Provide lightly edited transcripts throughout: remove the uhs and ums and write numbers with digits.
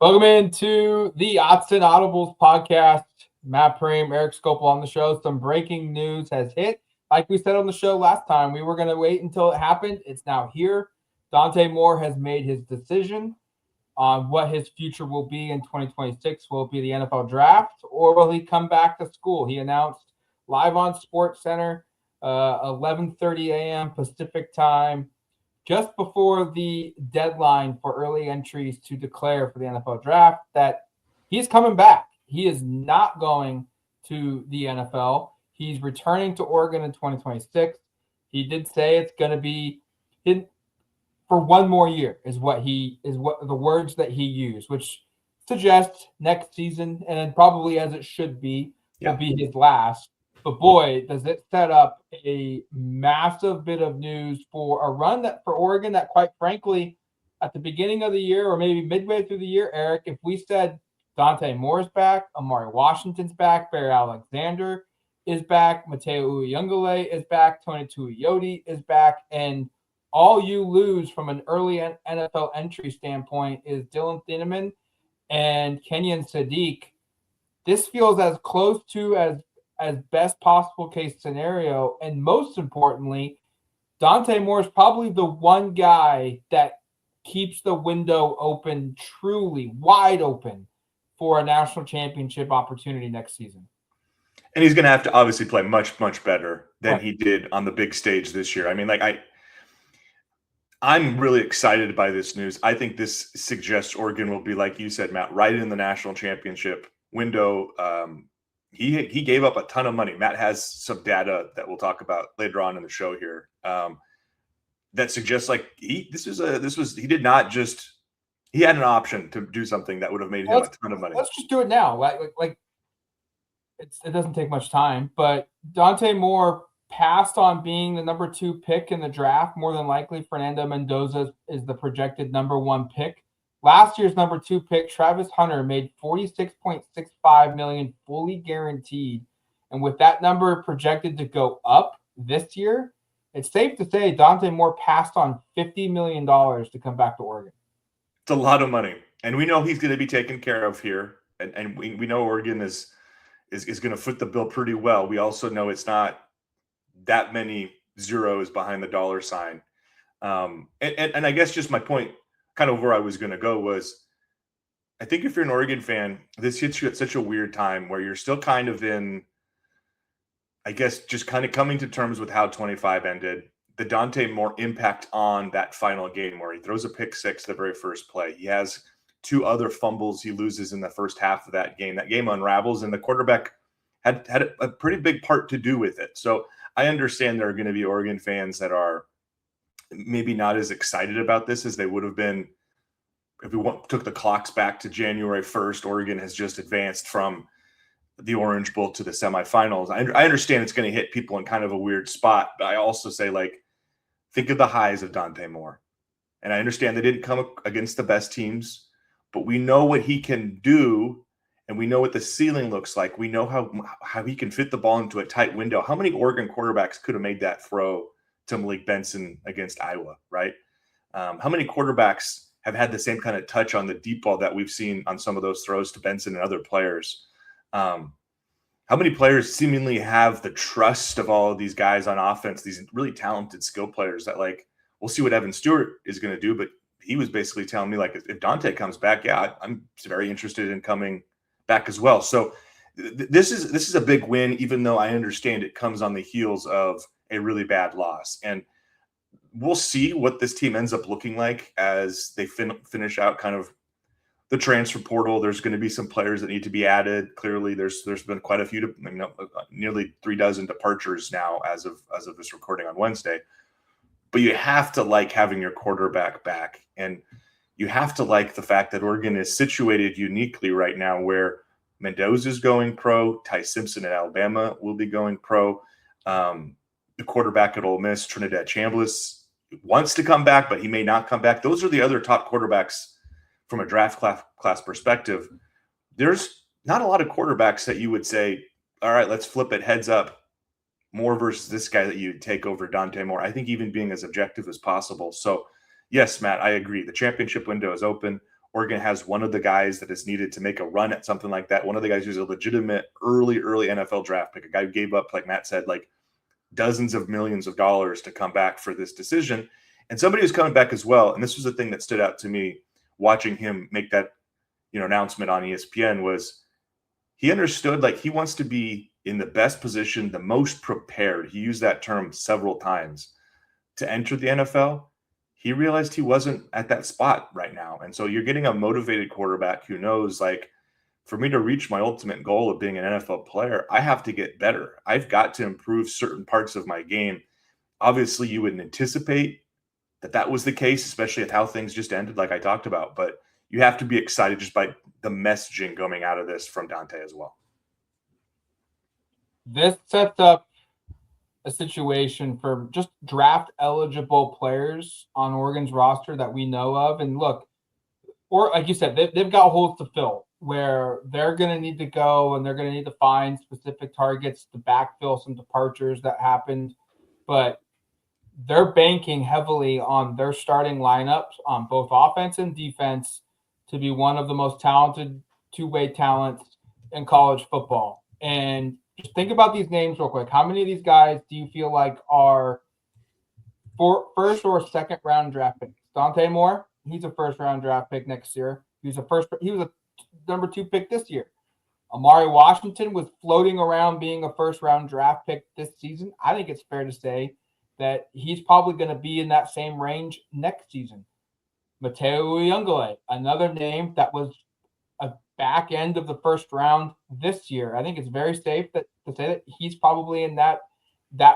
Welcome into the Autzen Audibles podcast. Matt Prehm, Erik, Skopil on the show. Some breaking news has hit. Like we said on the show last time, we were going to wait until it happened. It's now here. Dante Moore has made his decision on what his future will be in 2026. Will it be the NFL draft, or will he come back to school? He announced live on Sports Center, 11:30 a.m. Pacific time, just before the deadline for early entries to declare for the NFL draft, that he's coming back. He is not going to the NFL. He's returning to Oregon in 2026. He did say it's going to be for one more year is what the words that he used, which suggests next season, and then probably as it should be, will be his last. But boy, does it set up a massive bit of news for a run that for Oregon that, quite frankly, at the beginning of the year or maybe midway through the year, Erik, if we said Dante Moore's back, Amari Washington's back, Barry Alexander is back, Mateo Uyungale is back, Tony Tuioti is back, and all you lose from an early NFL entry standpoint is Dylan Thieneman and Kenyon Sadiq. This feels as close to as best possible case scenario. And most importantly, Dante Moore is probably the one guy that keeps the window open, truly wide open, for a national championship opportunity next season. And he's going to have to obviously play much, much better than he did on the big stage this year. I mean, I'm really excited by this news. I think this suggests Oregon will be, like you said, Matt, right in the national championship window. He gave up a ton of money. Matt has some data that we'll talk about later on in the show here that suggests he had an option to do something that would have made him a ton of money. Let's just do it now. Like it doesn't take much time, but Dante Moore passed on being the number 2 pick in the draft. More than likely, Fernando Mendoza is the projected number 1 pick. Last year's number 2 pick, Travis Hunter, made $46.65 million fully guaranteed. And with that number projected to go up this year, it's safe to say Dante Moore passed on $50 million to come back to Oregon. It's a lot of money. And we know he's going to be taken care of here. And we know Oregon is going to foot the bill pretty well. We also know it's not that many zeros behind the dollar sign. And I guess just my point, kind of where I was going to go, was I think if you're an Oregon fan, this hits you at such a weird time where you're still kind of in, I guess, just kind of coming to terms with how 25 ended. The Dante Moore impact on that final game where he throws a pick six the very first play. He has 2 other fumbles he loses in the first half of that game. That game unravels, and the quarterback had a pretty big part to do with it. So I understand there are going to be Oregon fans that are maybe not as excited about this as they would have been if we took the clocks back to January 1st. Oregon has just advanced from the Orange Bowl to the semifinals. I understand it's going to hit people in kind of a weird spot, but I also say, think of the highs of Dante Moore. And I understand they didn't come against the best teams, but we know what he can do, and we know what the ceiling looks like. We know how he can fit the ball into a tight window. How many Oregon quarterbacks could have made that throw to Malik Benson against Iowa, right? How many quarterbacks have had the same kind of touch on the deep ball that we've seen on some of those throws to Benson and other players? How many players seemingly have the trust of all of these guys on offense, these really talented skill players that, we'll see what Evan Stewart is going to do, but he was basically telling me, if Dante comes back, I'm very interested in coming back as well. So this is a big win, even though I understand it comes on the heels of a really bad loss. And we'll see what this team ends up looking like as they finish out kind of the transfer portal. There's going to be some players that need to be added. Clearly, there's been quite a few, nearly 36 departures now as of this recording on Wednesday. But you have to like having your quarterback back, and you have to like the fact that Oregon is situated uniquely right now, where Mendoza is going pro, Ty Simpson at Alabama will be going pro. The quarterback at Ole Miss, Trinidad Chambliss, wants to come back, but he may not come back. Those are the other top quarterbacks from a draft class perspective. There's not a lot of quarterbacks that you would say, all right, let's flip it heads up, Moore versus this guy that you take over Dante Moore. I think even being as objective as possible. So yes, Matt, I agree. The championship window is open. Oregon has one of the guys that is needed to make a run at something like that. One of the guys who's a legitimate early NFL draft pick, a guy who gave up, like Matt said, like dozens of millions of dollars to come back for this decision. And somebody who's coming back as well. And this was the thing that stood out to me watching him make that, announcement on ESPN was he understood like he wants to be in the best position, the most prepared. He used that term several times to enter the NFL. He realized he wasn't at that spot right now. And so you're getting a motivated quarterback who knows, like, for me to reach my ultimate goal of being an NFL player, I have to get better. I've got to improve certain parts of my game. Obviously, you wouldn't anticipate that was the case, especially with how things just ended, like I talked about. But you have to be excited just by the messaging coming out of this from Dante as well. This sets up a situation for just draft eligible players on Oregon's roster that we know of. And look, or like you said, they've got holes to fill where they're going to need to go and they're going to need to find specific targets to backfill some departures that happened. But they're banking heavily on their starting lineups on both offense and defense to be one of the most talented two-way talents in college football. And just think about these names real quick. How many of these guys do you feel like are first or second round draft picks? Dante Moore, he's a first round draft pick next year. He was a number 2 pick this year. Amari Washington was floating around being a first round draft pick this season. I think it's fair to say that he's probably going to be in that same range next season. Mateo Uyunglele, another name that was a back end of the first round this year. I think it's very safe to say that he's probably in that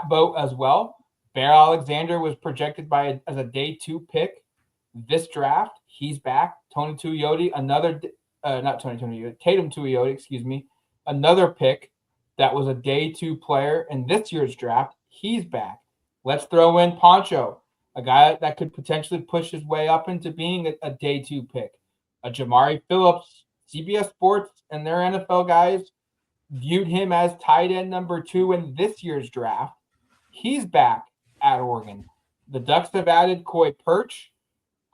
boat as well. Bear Alexander was projected as a day 2 pick this draft. He's back. Tatum Tuioti, another pick that was a day 2 player in this year's draft. He's back. Let's throw in Poncho, a guy that could potentially push his way up into being a day 2 pick. A Jamari Phillips, CBS Sports and their NFL guys viewed him as tight end number 2 in this year's draft. He's back at Oregon. The Ducks have added Coy Perch.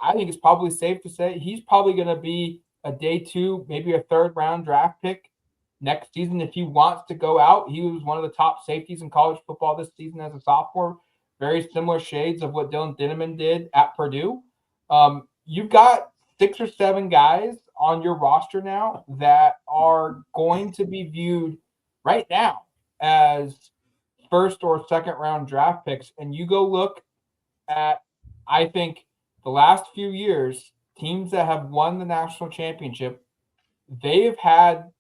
I think it's probably safe to say he's probably going to be a day 2, maybe a third round draft pick next season if he wants to go out. He was one of the top safeties in college football this season as a sophomore. Very similar shades of what Dylan Dinneman did at Purdue. You've got 6 or 7 guys on your roster now that are going to be viewed right now as first or second round draft picks. And you go look at, I think, the last few years, teams that have won the national championship, they have had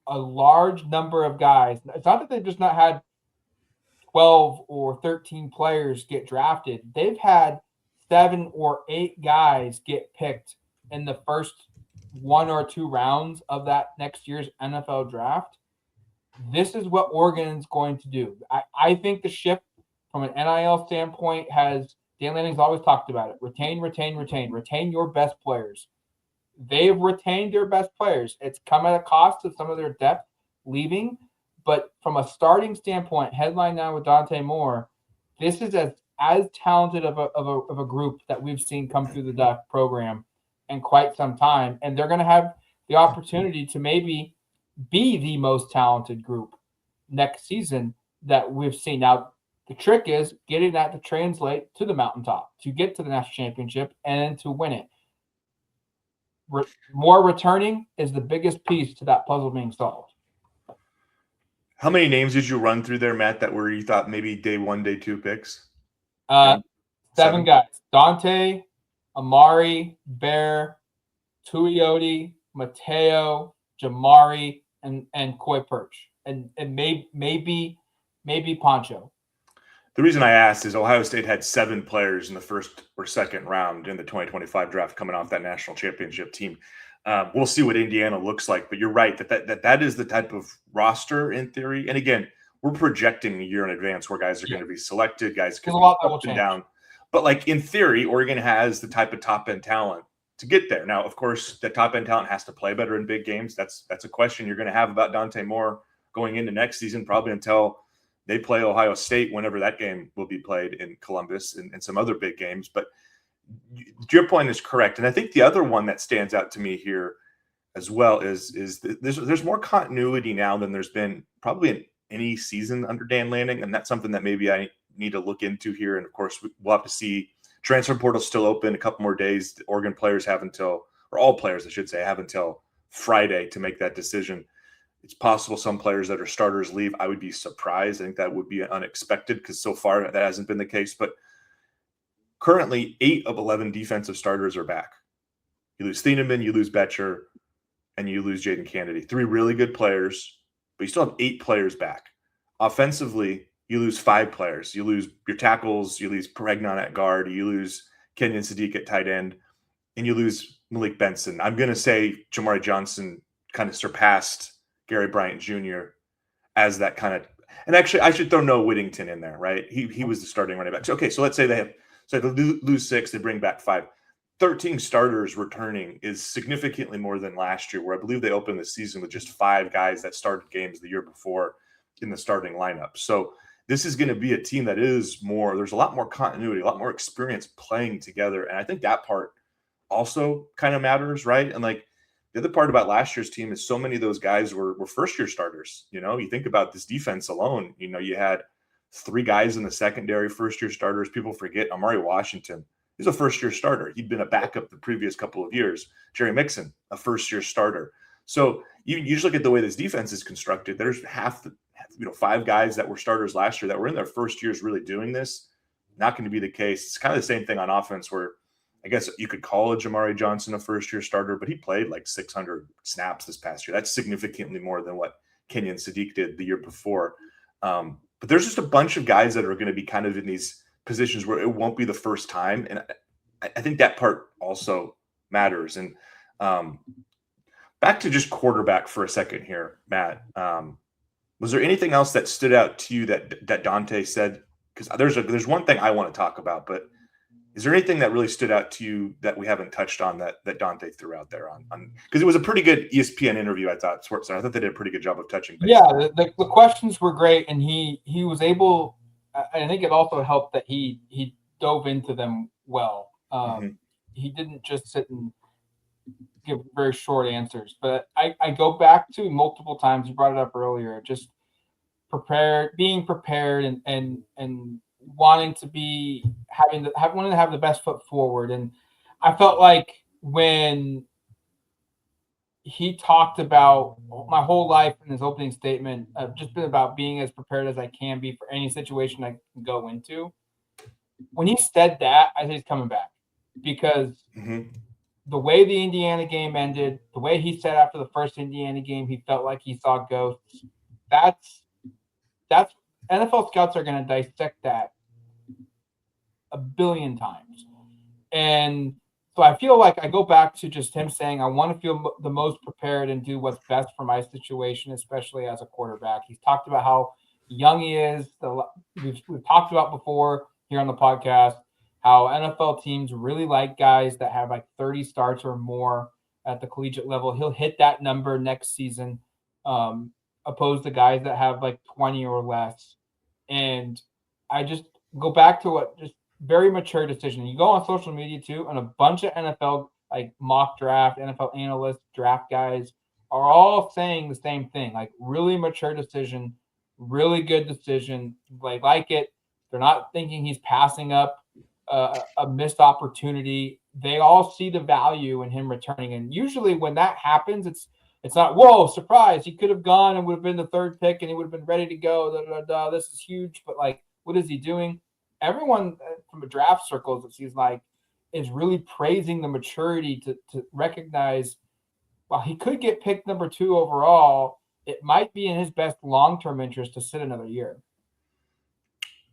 a large number of guys. It's not that they've just not had 12 or 13 players get drafted. They've had 7 or 8 guys get picked in the first 1 or 2 rounds of that next year's NFL draft. This is what Oregon's going to do. I think the shift from an NIL standpoint Dan Lanning's always talked about it. Retain your best players. They've retained their best players. It's come at a cost of some of their depth leaving. But from a starting standpoint, headline now with Dante Moore, this is as talented of a group that we've seen come through the Duck program in quite some time. And they're going to have the opportunity to maybe be the most talented group next season that we've seen. Now, the trick is getting that to translate to the mountaintop, to get to the national championship and to win it. More returning is the biggest piece to that puzzle being solved. How many names did you run through there, Matt, that were you thought maybe day 1, day 2 picks? 7 guys. Dante, Amari, Bear, Tuioti, Mateo, Jamari, and Coy Perch. And maybe Poncho. The reason I asked is Ohio State had 7 players in the first or second round in the 2025 draft coming off that national championship team. We'll see what Indiana looks like, but you're right that is the type of roster in theory. And again, we're projecting a year in advance where guys are going to be selected, guys can be up and down. But like in theory, Oregon has the type of top end talent to get there. Now, of course, the top end talent has to play better in big games. That's a question you're going to have about Dante Moore going into next season, probably until they play Ohio State, whenever that game will be played in Columbus and some other big games. But your point is correct. And I think the other one that stands out to me here as well is there's more continuity now than there's been probably in any season under Dan Lanning. And that's something that maybe I need to look into here. And of course, we'll have to see. Transfer portal still open a couple more days. The Oregon players have until, or all players, I should say, have until Friday to make that decision. It's possible some players that are starters leave. I would be surprised. I think that would be unexpected because so far that hasn't been the case. But currently, 8 of 11 defensive starters are back. You lose Thieneman, you lose Betcher, and you lose Jaden Kennedy. 3 really good players, but you still have 8 players back. Offensively, you lose 5 players. You lose your tackles, you lose Pregnon at guard, you lose Kenyon Sadiq at tight end, and you lose Malik Benson. I'm going to say Jamari Johnson kind of surpassed Gary Bryant Jr. as that kind of – and actually, I should throw Noah Whittington in there, right? He was the starting running back. So, okay, so let's say they lose 6, they bring back 5. 13 starters returning is significantly more than last year, where I believe they opened the season with just 5 guys that started games the year before in the starting lineup. So this is going to be a team that is more – there's a lot more continuity, a lot more experience playing together. And I think that part also kind of matters, right? And like the other part about last year's team is so many of those guys were first-year starters. You know, you think about this defense alone, you know, you had 3 guys in the secondary, first-year starters. People forget Amari Washington. He's a first-year starter. He'd been a backup the previous couple of years. Jerry Mixon, a first-year starter. So you just look at the way this defense is constructed. There's 5 guys that were starters last year that were in their first years really doing this. Not going to be the case. It's kind of the same thing on offense where I guess you could call a Jamari Johnson a first-year starter, but he played like 600 snaps this past year. That's significantly more than what Kenyon Sadiq did the year before. But there's just a bunch of guys that are going to be kind of in these positions where it won't be the first time. And I think that part also matters. And back to just quarterback for a second here, Matt. Was there anything else that stood out to you that Dante said? Because there's one thing I want to talk about, but is there anything that really stood out to you that we haven't touched on that Dante threw out there on because it was a pretty good ESPN interview, I thought. I thought they did a pretty good job of touching base. Yeah, the questions were great, and he was able. I think it also helped that he dove into them well. He didn't just sit and give very short answers. But I go back to multiple times. You brought it up earlier. Just being prepared, and wanting to be wanting to have the best foot forward. And I felt like when he talked about my whole life in his opening statement, I've just been about being as prepared as I can be for any situation I can go into. When he said that, I think he's coming back because the way the Indiana game ended, the way he said after the first Indiana game, he felt like he saw ghosts. That's NFL scouts are going to dissect that a billion times. And so I feel like I go back to just him saying, I want to feel the most prepared and do what's best for my situation, especially as a quarterback. He's talked about how young he is. We've talked about before here on the podcast how NFL teams really like guys that have like 30 starts or more at the collegiate level. He'll hit that number next season, opposed to guys that have like 20 or less. And I just go back to what just very mature decision. You go on social media too, and a bunch of NFL like mock draft, NFL analysts, draft guys are all saying the same thing. Like really mature decision, really good decision. Like it. They're not thinking he's passing up a missed opportunity. They all see the value in him returning. And usually when that happens, it's not, whoa, surprise. He could have gone and would have been the 3rd pick and he would have been ready to go. This is huge. But like, what is he doing? Everyone from the draft circles, it seems like, is really praising the maturity to recognize, while he could get picked number 2 overall, it might be in his best long-term interest to sit another year.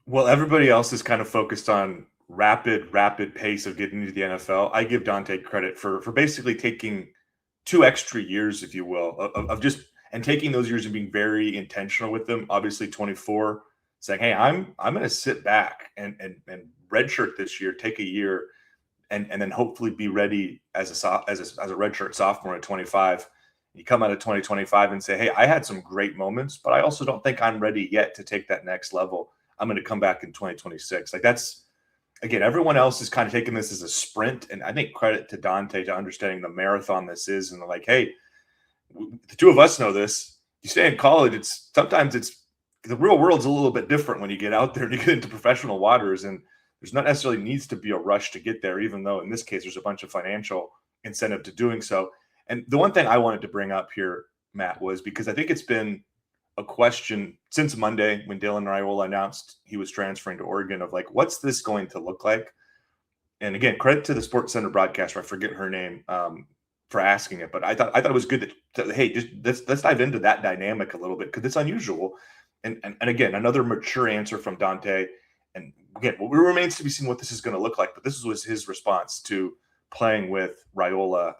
Well, everybody else is kind of focused on rapid pace of getting into the NFL. I give Dante credit for basically taking 2 extra years, if you will, of just and taking those years and being very intentional with them. Obviously, 24, saying, "Hey, I'm going to sit back and redshirt this year, take a year, and then hopefully be ready as a redshirt sophomore at 25." You come out of 2025 and say, "Hey, I had some great moments, but I also don't think I'm ready yet to take that next level. I'm going to come back in 2026." Like again, everyone else is kind of taking this as a sprint, and I think credit to Dante to understanding the marathon this is, and they're like, hey, the two of us know this. You stay in college, sometimes the real world's a little bit different when you get out there and you get into professional waters, and there's not necessarily needs to be a rush to get there, even though in this case there's a bunch of financial incentive to doing so. And the one thing I wanted to bring up here, Matt, was because I think it's been a question since Monday when Dylan Raiola announced he was transferring to Oregon of like, what's this going to look like? And again, credit to the Sports Center broadcaster, I forget her name, for asking it, but I thought it was good to hey, just let's dive into that dynamic a little bit because it's unusual. And again, another mature answer from Dante. And again, it remains to be seen what this is going to look like. But this was his response to playing with Raiola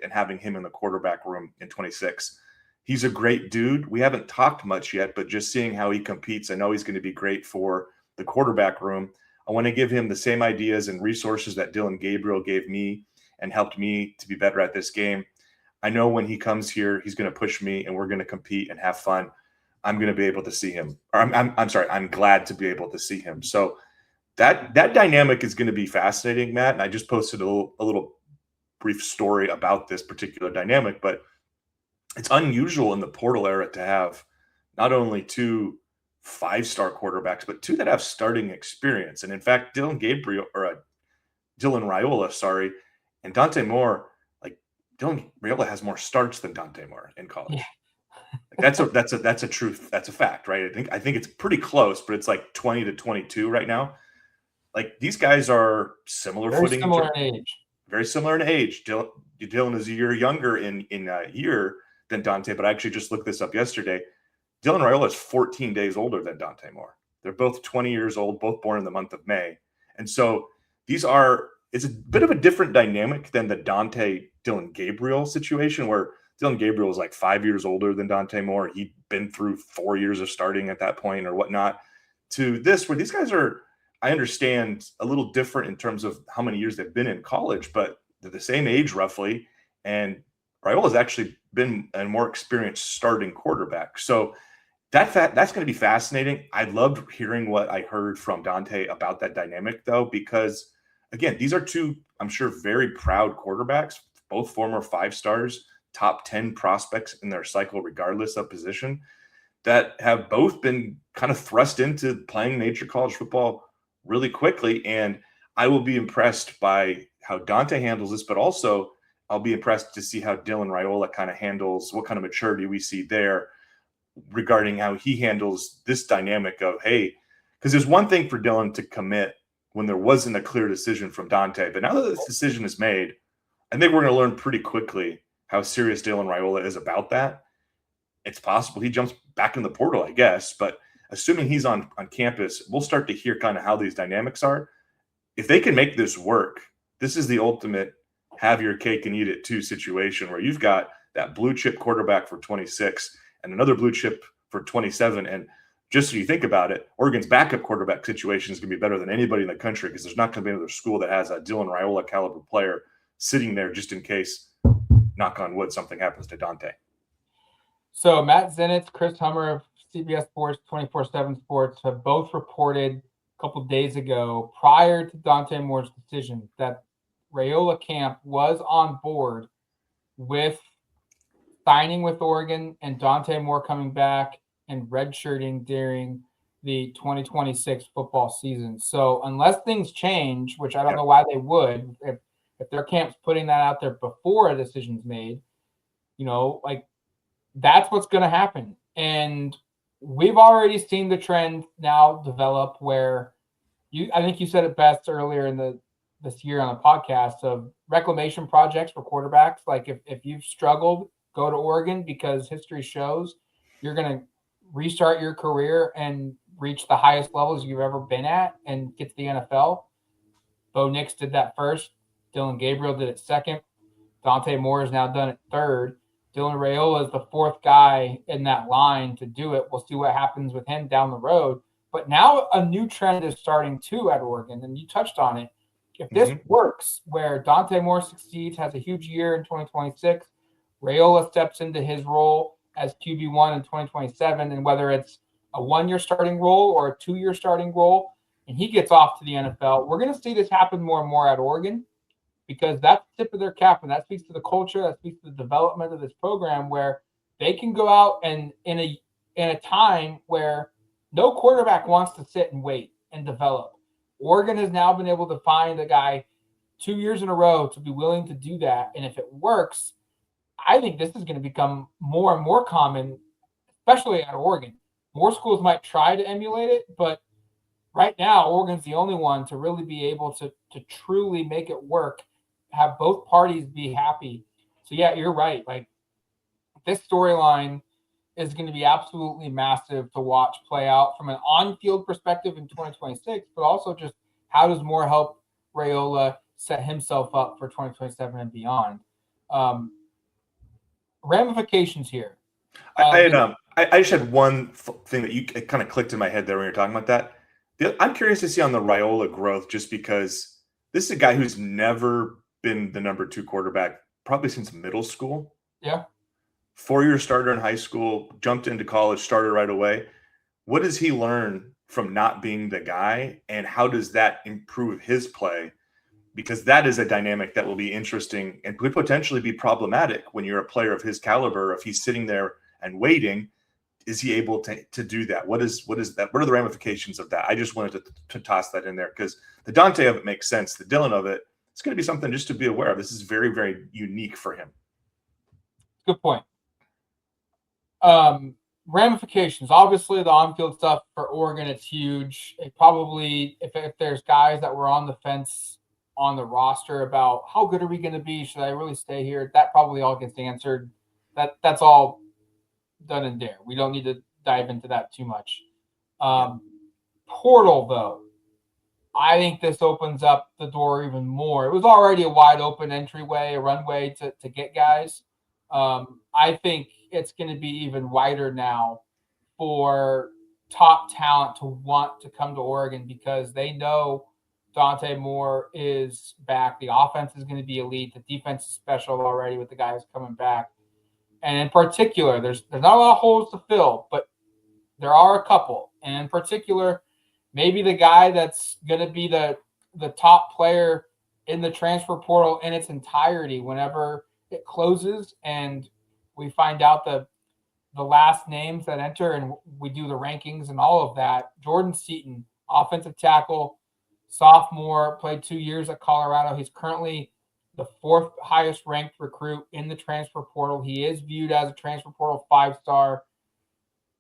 and having him in the quarterback room in 26. He's a great dude. We haven't talked much yet, but just seeing how he competes, I know he's going to be great for the quarterback room. I want to give him the same ideas and resources that Dillon Gabriel gave me and helped me to be better at this game. I know when he comes here, he's going to push me and we're going to compete and have fun. I'm going to be able to see him. Or I'm sorry, I'm glad to be able to see him. So that dynamic is going to be fascinating, Matt. And I just posted a little brief story about this particular dynamic, but it's unusual in the portal era to have not only two 5-star quarterbacks, but two that have starting experience. And in fact, Dylan Raiola, and Dante Moore, like Dylan Raiola has more starts than Dante Moore in college. Yeah. That's a truth. That's a fact, right? I think it's pretty close, but it's like 20 to 22 right now. Like these guys are similar Very footing, similar in age. Very similar in age. Dylan is a year younger in a year than Dante, but I actually just looked this up yesterday. Dylan Raiola is 14 days older than Dante Moore. They're both 20 years old, both born in the month of May. And so it's a bit of a different dynamic than the Dante Dillon Gabriel situation where Dillon Gabriel is like 5 years older than Dante Moore. He'd been through 4 years of starting at that point or whatnot, to this where these guys are, I understand, a little different in terms of how many years they've been in college, but they're the same age roughly. And Raiola's actually been a more experienced starting quarterback. So that's going to be fascinating. I loved hearing what I heard from Dante about that dynamic, though, because, again, these are two, I'm sure, very proud quarterbacks, both former 5-stars, top 10 prospects in their cycle, regardless of position, that have both been kind of thrust into playing major college football really quickly. And I will be impressed by how Dante handles this, but also I'll be impressed to see how Dylan Raiola kind of handles, what kind of maturity we see there regarding how he handles this dynamic of, hey, because there's one thing for Dylan to commit when there wasn't a clear decision from Dante, but now that this decision is made, I think we're going to learn pretty quickly how serious Dylan Raiola is about that. It's possible he jumps back in the portal, I guess, but assuming he's on campus, we'll start to hear kind of how these dynamics are. If they can make this work, this is the ultimate have your cake and eat it too situation where you've got that blue chip quarterback for 26 and another blue chip for 27. And just so you think about it, Oregon's backup quarterback situation is going to be better than anybody in the country because there's not going to be another school that has a Dylan Raiola caliber player sitting there just in case, knock on wood, something happens to Dante. So Matt Zenitz, Chris Hummer of CBS Sports, 24/7 Sports have both reported a couple days ago, prior to Dante Moore's decision, that Raiola camp was on board with signing with Oregon and Dante Moore coming back and redshirting during the 2026 football season. So unless things change, which I don't know why they would, if their camp's putting that out there before a decision's made, like that's what's going to happen. And we've already seen the trend now develop where I think you said it best earlier in this year on the podcast of reclamation projects for quarterbacks. Like if you've struggled, go to Oregon because history shows you're going to restart your career and reach the highest levels you've ever been at and get to the NFL. Bo Nix did that first. Dillon Gabriel did it second. Dante Moore has now done it third. Dylan Raiola is the fourth guy in that line to do it. We'll see what happens with him down the road. But now a new trend is starting too at Oregon, and you touched on it. If this works, where Dante Moore succeeds, has a huge year in 2026, Raiola steps into his role as QB1 in 2027, and whether it's a 1-year starting role or a 2-year starting role, and he gets off to the NFL. We're going to see this happen more and more at Oregon because that's the tip of their cap, and that speaks to the culture, that speaks to the development of this program where they can go out and in a time where no quarterback wants to sit and wait and develop. Oregon has now been able to find a guy 2 years in a row to be willing to do that. And if it works, I think this is going to become more and more common, especially at Oregon. More schools might try to emulate it, but right now, Oregon's the only one to really be able to truly make it work, have both parties be happy. So, yeah, you're right. Like, this storyline is going to be absolutely massive to watch play out from an on-field perspective in 2026, but also just how does Moore help Raiola set himself up for 2027 and beyond. Ramifications here. I just had one thing that it kind of clicked in my head there when you were talking about that. I'm curious to see on the Raiola growth, just because this is a guy who's never been the number 2 quarterback probably since middle school. Yeah. 4-year starter in high school, jumped into college, started right away. What does he learn from not being the guy, and how does that improve his play? Because that is a dynamic that will be interesting and could potentially be problematic when you're a player of his caliber. If he's sitting there and waiting, is he able to do that? What is that? What are the ramifications of that? I just wanted to toss that in there because the Dante of it makes sense. The Dylan of it, it's going to be something just to be aware of. This is very, very unique for him. Good point. Ramifications. Obviously, the on-field stuff for Oregon, it's huge. It probably, if there's guys that were on the fence on the roster about how good are we going to be, should I really stay here, that probably all gets answered. That's all done and there. We don't need to dive into that too much. Portal, though, I think this opens up the door even more. It was already a wide open entryway, a runway to get guys. I think it's going to be even wider now for top talent to want to come to Oregon because they know Dante Moore is back. The offense is going to be elite. The defense is special already with the guys coming back. And in particular, there's not a lot of holes to fill, but there are a couple. And in particular, maybe the guy that's going to be the top player in the transfer portal in its entirety whenever it closes and we find out the last names that enter and we do the rankings and all of that. Jordan Seaton, offensive tackle, sophomore, played 2 years at Colorado. He's currently the 4th highest ranked recruit in the transfer portal. He is viewed as a transfer portal 5-star.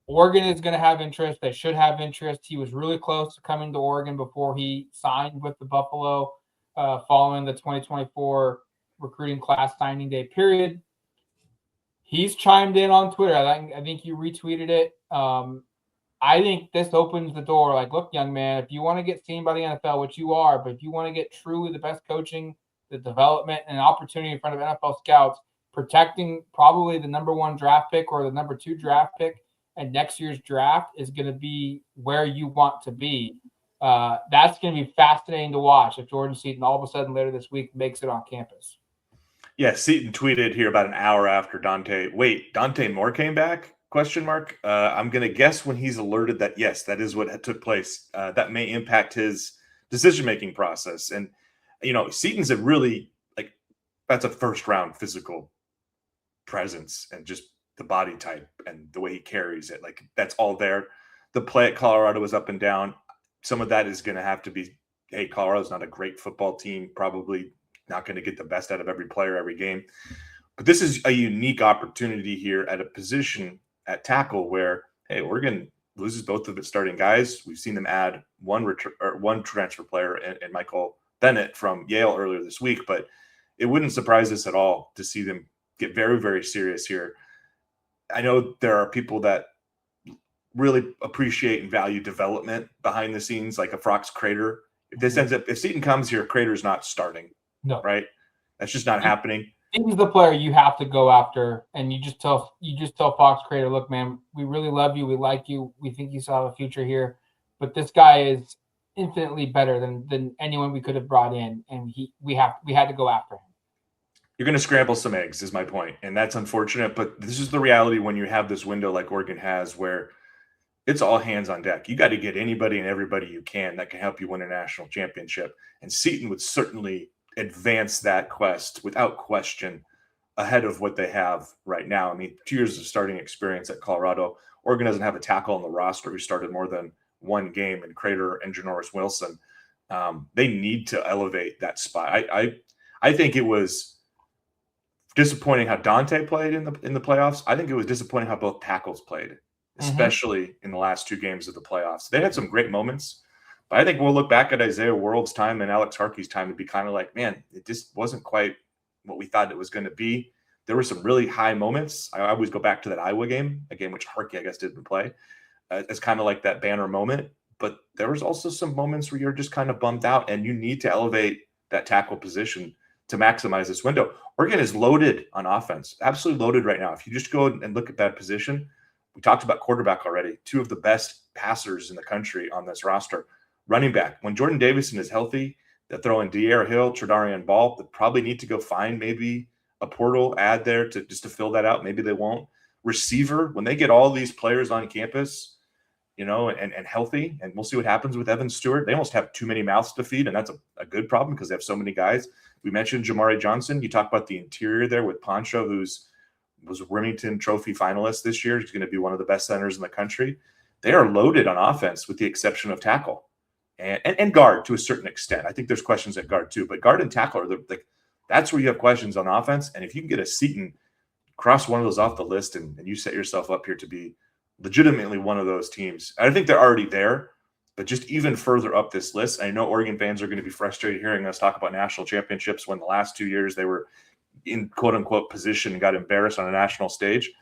Oregon is going to have interest. They should have interest. He was really close to coming to Oregon before he signed with the Buffalo following the 2024 recruiting class signing day period. He's chimed in on Twitter. I think you retweeted it. I think this opens the door. Like, look, young man, if you want to get seen by the NFL, which you are, but if you want to get truly the best coaching, the development, and opportunity in front of NFL scouts, protecting probably the number 1 draft pick or the number 2 draft pick and next year's draft is going to be where you want to be. That's going to be fascinating to watch if Jordan Seaton all of a sudden later this week makes it on campus. Yeah, Seaton tweeted here about an hour after Dante Moore came back? ? I'm going to guess when he's alerted that, yes, that is what took place. That may impact his decision-making process. And, Seaton's a really, that's a first-round physical presence and just the body type and the way he carries it. That's all there. The play at Colorado was up and down. Some of that is going to have to be, hey, Colorado's not a great football team, probably not going to get the best out of every player every game. But this is a unique opportunity here at a position at tackle where, hey, Oregon loses both of its starting guys. We've seen them add one transfer player and Michael Bennett from Yale earlier this week, but it wouldn't surprise us at all to see them get very, very serious here. I know there are people that really appreciate and value development behind the scenes, like a Fox Crater. If Seaton comes here, Crater's not starting. No, right? That's just not happening. He's the player you have to go after, and you just tell Fox Crater, look, man, we really love you, we like you, we think you still have a future here, but this guy is infinitely better than anyone we could have brought in, and we had to go after him. You're going to scramble some eggs, is my point, and that's unfortunate. But this is the reality when you have this window like Oregon has, where it's all hands on deck. You got to get anybody and everybody you can that can help you win a national championship. And Seton would certainly advance that quest without question ahead of what they have right now. I mean, 2 years of starting experience at Colorado. Oregon doesn't have a tackle on the roster who started more than one game in Crater and Janoris Wilson. They need to elevate that spot. I think it was disappointing how Dante played in the playoffs. I think it was disappointing how both tackles played, especially in the last 2 games of the playoffs. They had some great moments, but I think we'll look back at Isaiah World's time and Alex Harkey's time and be kind of like, man, it just wasn't quite what we thought it was going to be. There were some really high moments. I always go back to that Iowa game, a game which Harkey, I guess, didn't play. It's kind of like that banner moment. But there was also some moments where you're just kind of bummed out, and you need to elevate that tackle position to maximize this window. Oregon is loaded on offense, absolutely loaded right now. If you just go and look at that position, we talked about quarterback already, 2 of the best passers in the country on this roster. Running back, when Jordan Davison is healthy, they'll throw in De'Ara Hill, Tredarian Ball. They probably need to go find maybe a portal ad there to fill that out. Maybe they won't. Receiver, when they get all these players on campus, and healthy, and we'll see what happens with Evan Stewart. They almost have too many mouths to feed, and that's a good problem because they have so many guys. We mentioned Jamari Johnson. You talk about the interior there with Poncho, was a Remington Trophy finalist this year. He's going to be one of the best centers in the country. They are loaded on offense with the exception of tackle and guard to a certain extent. I think there's questions at guard too, but guard and tackle are that's where you have questions on offense. And if you can get a Seton, cross one of those off the list, and you set yourself up here to be legitimately one of those teams. I think they're already there, but just even further up this list. I know Oregon fans are going to be frustrated hearing us talk about national championships when the last 2 years they were in quote unquote position and got embarrassed on a national stage.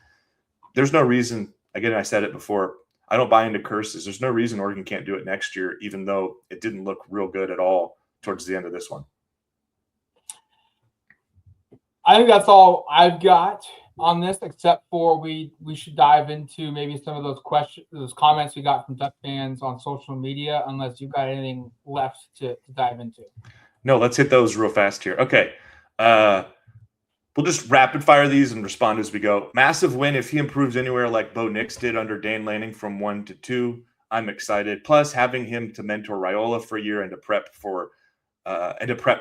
There's no reason, again, I said it before, I don't buy into curses. There's no reason Oregon can't do it next year, even though it didn't look real good at all towards the end of this one. I think that's all I've got on this, except for we should dive into maybe some of those comments we got from Duck fans on social media, unless you've got anything left to dive into. No, let's hit those real fast here. Okay. We'll just rapid fire these and respond as we go. Massive win if he improves anywhere like Bo Nix did under Dan Lanning from 1 to 2. I'm excited. Plus, having him to mentor Raiola for a year and to prep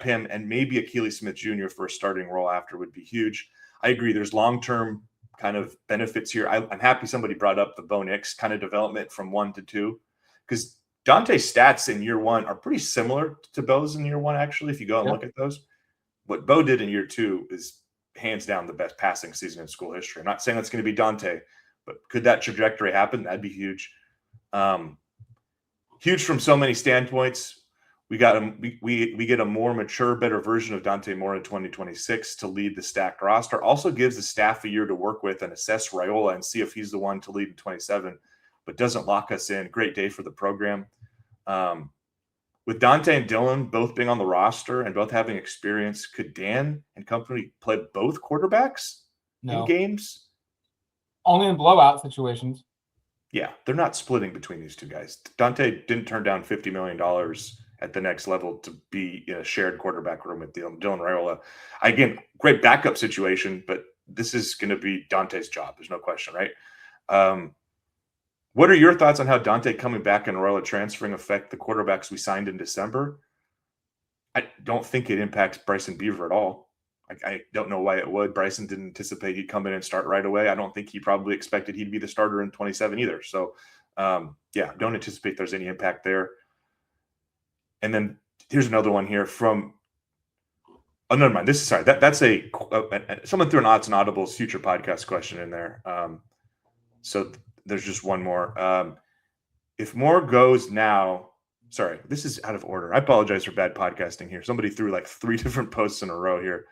him and maybe Akili Smith Jr. for a starting role after would be huge. I agree. There's long-term kind of benefits here. I'm happy somebody brought up the Bo Nix kind of development from 1 to 2 because Dante's stats in year 1 are pretty similar to Bo's in year 1, actually, if you go and look at those. What Bo did in year 2 is hands down the best passing season in school history. I'm not saying that's going to be Dante, but could that trajectory happen? That'd be huge. Huge from so many standpoints. We get a more mature, better version of Dante Moore in 2026 to lead the stacked roster. Also gives the staff a year to work with and assess Raiola and see if he's the one to lead in 27, but doesn't lock us in. Great day for the program. With Dante and Dylan both being on the roster and both having experience, could Dan and company play both quarterbacks in games? Only in blowout situations. Yeah, they're not splitting between these two guys. Dante didn't turn down $50 million at the next level to be in a shared quarterback room with Dylan Raiola. Again, great backup situation, but this is going to be Dante's job. There's no question, right? What are your thoughts on how Dante coming back and Raiola transferring affect the quarterbacks we signed in December? I don't think it impacts Bryson Beaver at all. I don't know why it would. Bryson didn't anticipate he'd come in and start right away. I don't think he probably expected he'd be the starter in 27 either. So, don't anticipate there's any impact there. And then here's another one here from – oh, never mind. That's someone threw an Autzen Audibles future podcast question in there. So there's just one more. If Moore goes now – sorry, this is out of order. I apologize for bad podcasting here. Somebody threw like 3 different posts in a row here.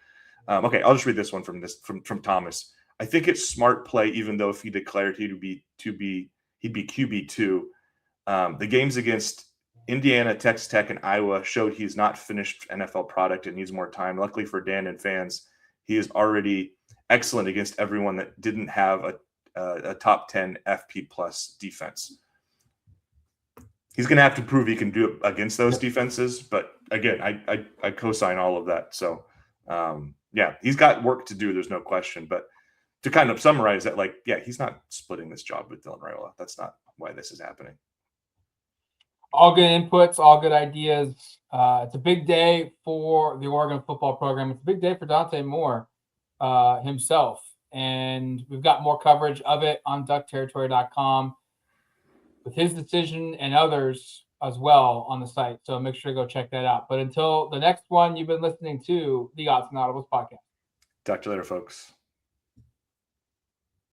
Okay, I'll just read this one from Thomas. I think it's smart play, even though if he declared he'd be QB2. The games against Indiana, Texas Tech, and Iowa showed he's not finished NFL product and needs more time. Luckily for Dan and fans, he is already excellent against everyone that didn't have a top 10 FP plus defense. He's going to have to prove he can do it against those defenses. But again, I co-sign all of that. So, he's got work to do. There's no question. But to kind of summarize that, like, yeah, he's not splitting this job with Dylan Raiola. That's not why this is happening. All good inputs, all good ideas. It's a big day for the Oregon football program. It's a big day for Dante Moore himself. And we've got more coverage of it on DuckTerritory.com with his decision and others as well on the site. So make sure to go check that out. But until the next one, you've been listening to the Autzen Audibles podcast. Talk to you later, folks.